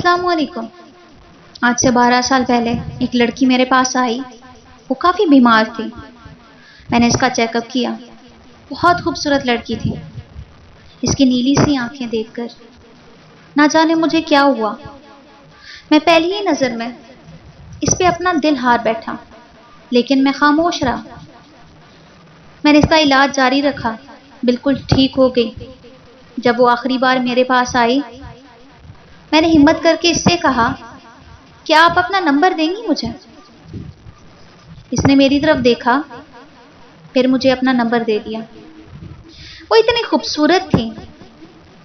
السلام علیکم۔ آج سے 12 سال پہلے ایک لڑکی میرے پاس آئی۔ وہ کافی بیمار تھی۔ میں نے اس کا چیک اپ کیا۔ بہت خوبصورت لڑکی تھی۔ اس کی نیلی سی آنکھیں دیکھ کر نہ جانے مجھے کیا ہوا۔ میں پہلی ہی نظر میں اس پہ اپنا دل ہار بیٹھا، لیکن میں خاموش رہا۔ میں نے اس کا علاج جاری رکھا، بالکل ٹھیک ہو گئی۔ جب وہ آخری بار میرے پاس آئی، میں نے ہمت کر کے اس سے کہا، کیا آپ اپنا نمبر دیں گی مجھے؟ اس نے میری طرف دیکھا، پھر مجھے اپنا نمبر دے دیا۔ وہ اتنی خوبصورت تھی،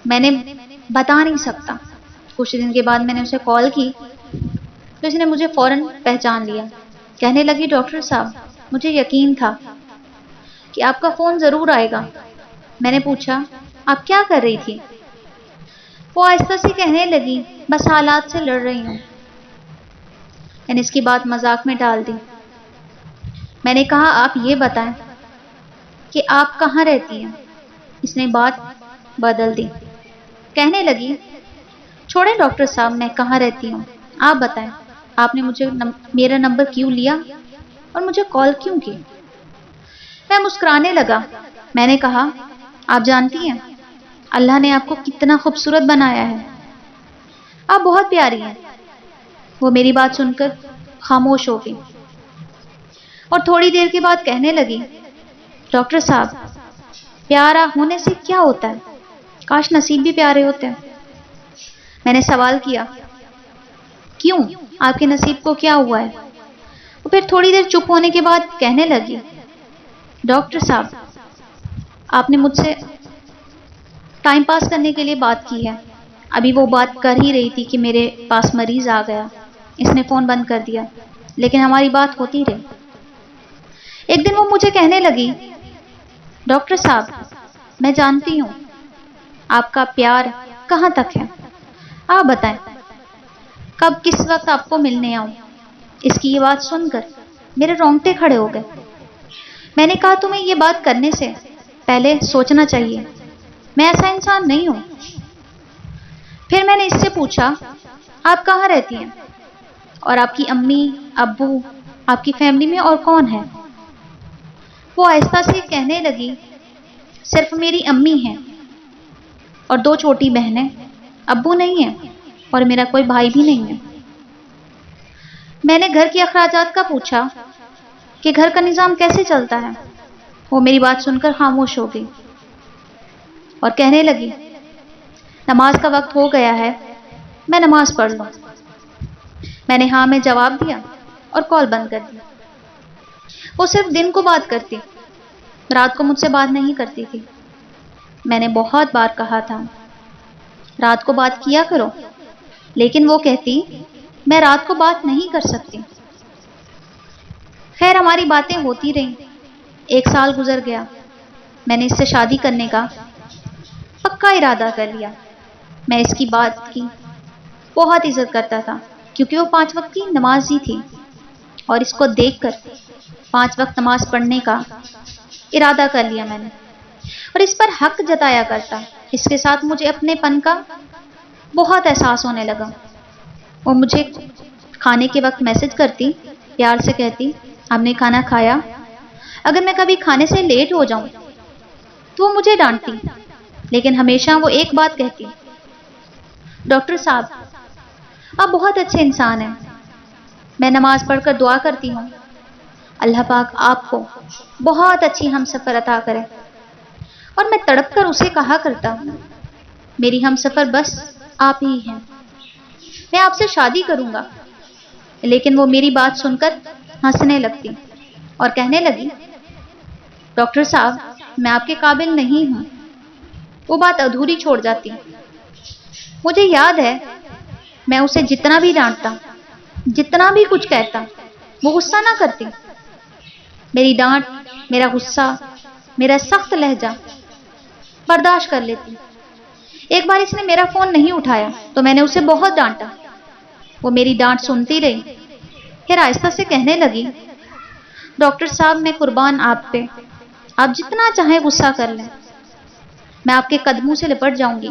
میں نے بتا نہیں سکتا۔ کچھ دن کے بعد میں نے اسے کال کی تو اس نے مجھے فوراً پہچان لیا۔ کہنے لگی، ڈاکٹر صاحب، مجھے یقین تھا کہ آپ کا فون ضرور آئے گا۔ میں نے پوچھا، آپ کیا کر رہی تھی؟ وہ آہستہ سے کہنے لگی، بس حالات سے لڑ رہی ہوں۔ میں نے اس کی بات مذاق میں ڈال دی۔ میں نے کہا، آپ یہ بتائیں کہ آپ کہاں رہتی ہیں؟ اس نے بات بدل دی۔ کہنے لگی، چھوڑیں ڈاکٹر صاحب، میں کہاں رہتی ہوں، آپ بتائیں، آپ نے مجھے میرا نمبر کیوں لیا اور مجھے کال کیوں کی؟ میں مسکرانے لگا۔ میں نے کہا، آپ جانتی ہیں اللہ نے آپ کو کتنا خوبصورت بنایا ہے، آپ بہت پیاری ہیں۔ وہ میری بات سن کر خاموش ہو گئی اور تھوڑی دیر کے بعد کہنے لگی، ڈاکٹر صاحب، پیارا ہونے سے کیا ہوتا ہے؟ کاش نصیب بھی پیارے ہوتے ہیں۔ میں نے سوال کیا، کیوں؟ آپ کے نصیب کو کیا ہوا ہے؟ وہ پھر تھوڑی دیر چپ ہونے کے بعد کہنے لگی، ڈاکٹر صاحب، آپ نے مجھ سے ٹائم پاس کرنے کے لیے بات کی ہے۔ ابھی وہ بات کر ہی رہی تھی کہ میرے پاس مریض آ گیا۔ اس نے فون بند کر دیا، لیکن ہماری بات ہوتی رہی۔ ایک دن وہ مجھے کہنے لگی، ڈاکٹر صاحب، میں جانتی ہوں آپ کا پیار کہاں تک ہے، آپ بتائیں کب کس وقت آپ کو ملنے آؤں؟ اس کی یہ بات سن کر میرے رونگٹے کھڑے ہو گئے۔ میں نے کہا، تمہیں یہ بات کرنے سے پہلے سوچنا چاہیے، میں ایسا انسان نہیں ہوں۔ پھر میں نے اس سے پوچھا، آپ کہاں رہتی ہیں اور آپ کی امی ابو، آپ کی فیملی میں اور کون ہے؟ وہ آہستہ سے کہنے لگی، صرف میری امی ہیں اور 2 چھوٹی بہنیں، ابو نہیں ہیں اور میرا کوئی بھائی بھی نہیں ہے۔ میں نے گھر کے اخراجات کا پوچھا کہ گھر کا نظام کیسے چلتا ہے؟ وہ میری بات سن کر خاموش ہو گئی اور کہنے لگی، نماز کا وقت ہو گیا ہے، میں نماز پڑھ لوں۔ میں نے ہاں میں جواب دیا اور کال بند کر دی۔ وہ صرف دن کو بات کرتی، رات کو مجھ سے بات نہیں کرتی تھی۔ میں نے بہت بار کہا تھا، رات کو بات کیا کرو، لیکن وہ کہتی، میں رات کو بات نہیں کر سکتی۔ خیر، ہماری باتیں ہوتی رہیں۔ 1 سال گزر گیا۔ میں نے اس سے شادی کرنے کا پکا ارادہ کر لیا۔ میں اس کی بات کی بہت عزت کرتا تھا، کیونکہ وہ 5 وقت کی نمازی تھی، اور اس کو دیکھ کر 5 وقت نماز پڑھنے کا ارادہ کر لیا میں نے، اور اس پر حق جتایا کرتا۔ اس کے ساتھ مجھے اپنے پن کا بہت احساس ہونے لگا۔ وہ مجھے کھانے کے وقت میسج کرتی، پیار سے کہتی، آپ نے کھانا کھایا؟ اگر میں کبھی کھانے سے لیٹ ہو جاؤں تو وہ مجھے ڈانٹتی، لیکن ہمیشہ وہ ایک بات کہتی، ڈاکٹر صاحب، آپ بہت اچھے انسان ہیں۔ میں نماز پڑھ کر دعا کرتی ہوں، اللہ پاک آپ کو بہت اچھی ہمسفر عطا کرے، اور میں تڑپ کر اسے کہا کرتا، میری ہمسفر بس آپ ہی ہیں، میں آپ سے شادی کروں گا۔ لیکن وہ میری بات سن کر ہنسنے لگتی اور کہنے لگی، ڈاکٹر صاحب، میں آپ کے قابل نہیں ہوں۔ وہ بات ادھوری چھوڑ جاتی۔ مجھے یاد ہے، میں اسے جتنا بھی ڈانٹتا، جتنا بھی کچھ کہتا، وہ غصہ نہ کرتی۔ میری ڈانٹ، میرا غصہ، میرا سخت لہجہ برداشت کر لیتی۔ ایک بار اس نے میرا فون نہیں اٹھایا تو میں نے اسے بہت ڈانٹا۔ وہ میری ڈانٹ سنتی رہی، پھر آہستہ سے کہنے لگی، ڈاکٹر صاحب، میں قربان آپ پہ، آپ جتنا چاہیں غصہ کر لیں، میں آپ کے قدموں سے لپٹ جاؤں گی۔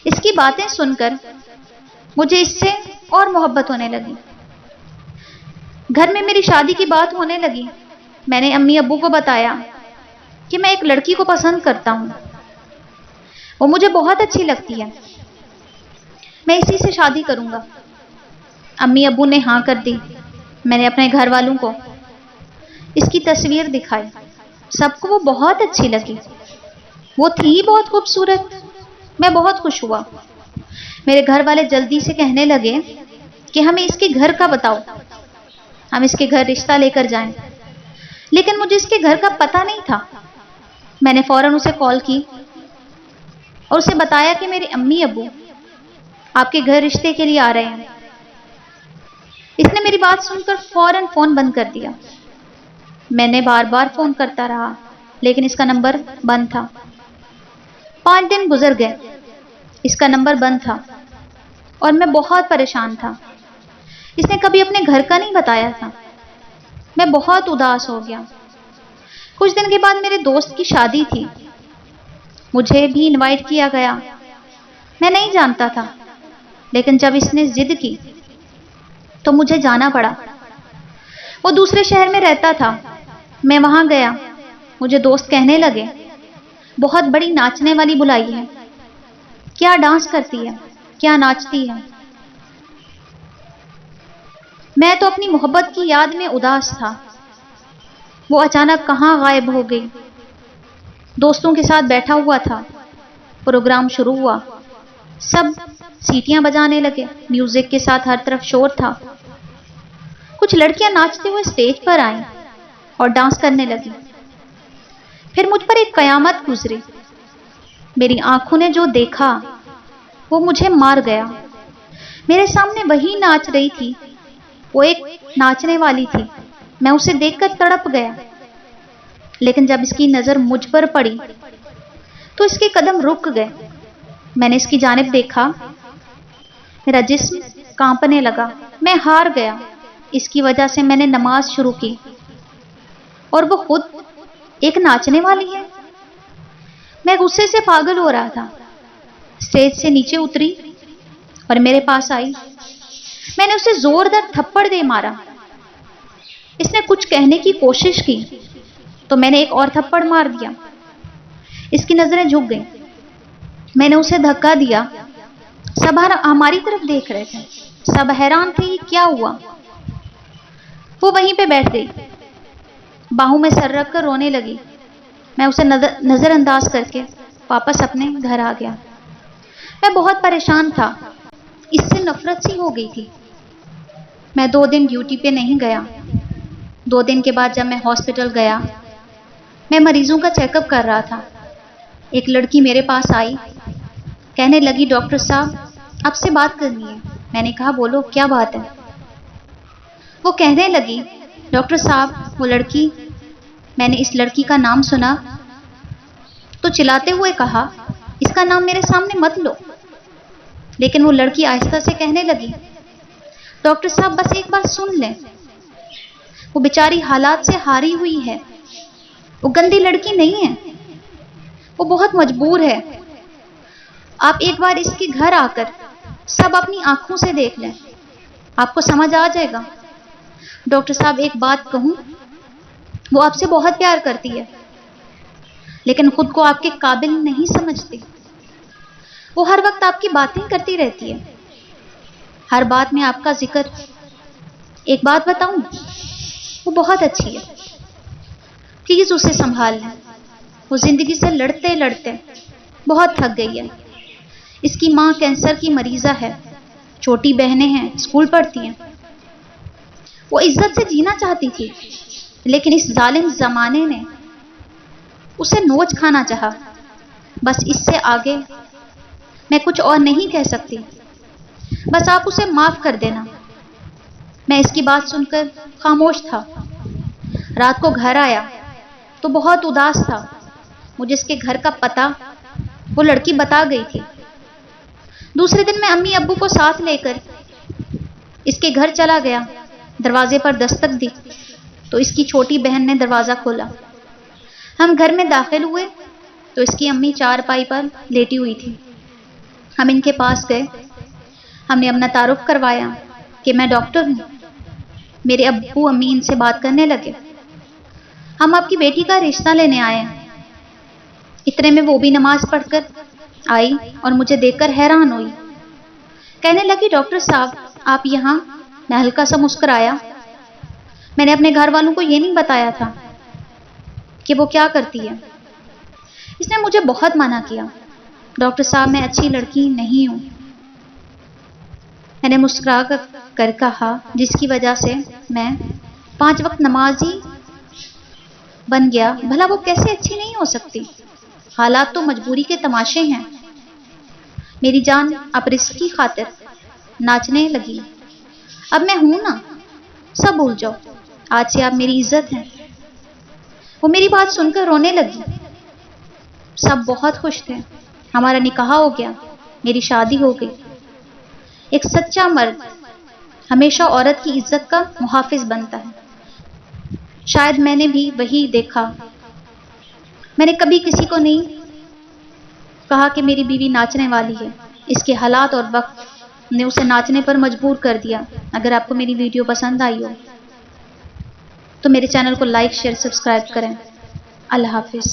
اس کی باتیں سن کر مجھے اس سے اور محبت ہونے لگی۔ گھر میں میری شادی کی بات ہونے لگی۔ میں نے امی ابو کو بتایا کہ میں ایک لڑکی کو پسند کرتا ہوں، وہ مجھے بہت اچھی لگتی ہے، میں اسی سے شادی کروں گا۔ امی ابو نے ہاں کر دی۔ میں نے اپنے گھر والوں کو اس کی تصویر دکھائی، سب کو وہ بہت اچھی لگی، وہ تھی بہت خوبصورت۔ میں بہت خوش ہوا۔ میرے گھر والے جلدی سے کہنے لگے کہ ہمیں اس کے گھر کا بتاؤ، ہم اس کے گھر رشتہ لے کر جائیں، لیکن مجھے اس کے گھر کا پتہ نہیں تھا۔ میں نے فوراً اسے کال کی اور اسے بتایا کہ میرے امی ابو آپ کے گھر رشتے کے لیے آ رہے ہیں۔ اس نے میری بات سن کر فوراً فون بند کر دیا۔ میں نے بار بار فون کرتا رہا لیکن اس کا نمبر بند تھا۔ 5 دن گزر گئے، اس کا نمبر بند تھا اور میں بہت پریشان تھا۔ اس نے کبھی اپنے گھر کا نہیں بتایا تھا۔ میں بہت اداس ہو گیا۔ کچھ دن کے بعد میرے دوست کی شادی تھی، مجھے بھی انوائٹ کیا گیا۔ میں نہیں جانتا تھا، لیکن جب اس نے ضد کی تو مجھے جانا پڑا۔ وہ دوسرے شہر میں رہتا تھا، میں وہاں گیا۔ مجھے دوست کہنے لگے بہت بڑی ناچنے والی بلائی ہے، کیا ڈانس کرتی ہے، کیا ناچتی ہے۔ میں تو اپنی محبت کی یاد میں اداس تھا، وہ اچانک کہاں غائب ہو گئی۔ دوستوں کے ساتھ بیٹھا ہوا تھا، پروگرام شروع ہوا، سب سیٹیاں بجانے لگے، میوزک کے ساتھ ہر طرف شور تھا۔ کچھ لڑکیاں ناچتے ہوئے اسٹیج پر آئیں اور ڈانس کرنے لگی۔ پھر مجھ پر ایک قیامت گزری۔ میری آنکھوں نے جو دیکھا وہ مجھے مار گیا۔ میرے سامنے وہی ناچ رہی تھی، وہ ایک ناچنے والی تھی۔ میں اسے دیکھ کر تڑپ گیا، لیکن جب اس کی نظر مجھ پر پڑی تو اس کے قدم رک گئے۔ میں نے اس کی جانب دیکھا، میرا جسم کانپنے لگا۔ میں ہار گیا۔ اس کی وجہ سے میں نے نماز شروع کی، اور وہ خود ایک ناچنے والی ہے۔ میں غصے سے پاگل ہو رہا تھا۔ اسٹیج سے نیچے اتری اور میرے پاس آئی۔ میں نے اسے زوردار تھپڑ دے مارا۔ اس نے کچھ کہنے کی کوشش کی تو میں نے ایک اور تھپڑ مار دیا۔ اس کی نظریں جھک گئیں۔ میں نے اسے دھکا دیا۔ سب ہماری طرف دیکھ رہے تھے، سب حیران تھے یہ کیا ہوا۔ وہ وہیں پہ بیٹھ گئی، باہوں میں سر رکھ کر رونے لگی۔ میں اسے نظر انداز کر کے واپس اپنے گھر آ گیا۔ میں بہت پریشان تھا، اس سے نفرت سی ہو گئی تھی۔ میں 2 دن ڈیوٹی پہ نہیں گیا۔ 2 دن کے بعد جب میں ہاسپٹل گیا، میں مریضوں کا چیک اپ کر رہا تھا۔ ایک لڑکی میرے پاس آئی، کہنے لگی ڈاکٹر صاحب آپ سے بات کرنی ہے۔ میں نے کہا بولو کیا بات ہے۔ وہ کہنے لگی ڈاکٹر صاحب وہ لڑکی، میں نے اس لڑکی کا نام سنا تو چلاتے ہوئے کہا اس کا نام میرے سامنے مت لو، لیکن وہ لڑکی آہستہ سے کہنے لگی ڈاکٹر صاحب بس ایک بار سن لیں، وہ بیچاری حالات سے ہاری ہوئی ہے، وہ گندی لڑکی نہیں ہے، وہ بہت مجبور ہے، آپ ایک بار اس کے گھر آ کر سب اپنی آنکھوں سے دیکھ لیں، آپ کو سمجھ آ جائے گا۔ ڈاکٹر صاحب ایک بات کہوں، وہ آپ سے بہت پیار کرتی ہے، لیکن خود کو آپ کے قابل نہیں سمجھتی۔ وہ ہر وقت آپ کی باتیں کرتی رہتی ہے، ہر بات میں آپ کا ذکر۔ ایک بات بتاؤں، وہ بہت اچھی ہے، پلیز اسے سنبھال لیں، وہ زندگی سے لڑتے لڑتے بہت تھک گئی ہے۔ اس کی ماں کینسر کی مریضہ ہے، چھوٹی بہنیں ہیں، اسکول پڑھتی ہیں۔ وہ عزت سے جینا چاہتی تھی، لیکن اس ظالم زمانے نے اسے نوچ کھانا چاہا۔ بس اس سے آگے میں کچھ اور نہیں کہہ سکتی، بس آپ اسے معاف کر دینا۔ میں اس کی بات سن کر خاموش تھا۔ رات کو گھر آیا تو بہت اداس تھا۔ مجھے اس کے گھر کا پتہ وہ لڑکی بتا گئی تھی۔ دوسرے دن میں امی ابو کو ساتھ لے کر اس کے گھر چلا گیا۔ دروازے پر دستک دی تو اس کی چھوٹی بہن نے دروازہ کھولا۔ ہم گھر میں داخل ہوئے تو اس کی امی چارپائی پر لیٹی ہوئی تھی۔ ہم ان کے پاس گئے۔ ہم نے اپنا تعارف کروایا کہ میں ڈاکٹر ہوں. میرے ابو امی ان سے بات کرنے لگے. ہم آپ کی بیٹی کا رشتہ لینے آئے ہیں. اتنے میں وہ بھی نماز پڑھ کر آئی اور مجھے دیکھ کر حیران ہوئی. کہنے لگی ڈاکٹر صاحب آپ یہاں؟ میں ہلکا سا مسکرایا. میں نے اپنے گھر والوں کو یہ نہیں بتایا تھا کہ وہ کیا کرتی ہے. اس نے مجھے بہت منع کیا. ڈاکٹر صاحب میں اچھی لڑکی نہیں ہوں. میں نے مسکرا کر کہا جس کی وجہ سے میں 5 وقت نمازی بن گیا. بھلا وہ کیسے اچھی نہیں ہو سکتی؟ حالات تو مجبوری کے تماشے ہیں. میری جان اب رزق کی خاطر ناچنے لگی. اب میں ہوں نا، سب بھول جاؤ. آج سے آپ میری عزت ہیں. وہ میری بات سن کر رونے لگی. سب بہت خوش تھے. ہمارا نکاح ہو گیا. میری شادی ہو گئی. ایک سچا مرد ہمیشہ عورت کی عزت کا محافظ بنتا ہے. شاید میں نے بھی وہی دیکھا. میں نے کبھی کسی کو نہیں کہا کہ میری بیوی ناچنے والی ہے. اس کے حالات اور وقت نے اسے ناچنے پر مجبور کر دیا. اگر آپ کو میری ویڈیو پسند آئی ہو تو میرے چینل کو لائک، شیئر، سبسکرائب کریں. اللہ حافظ.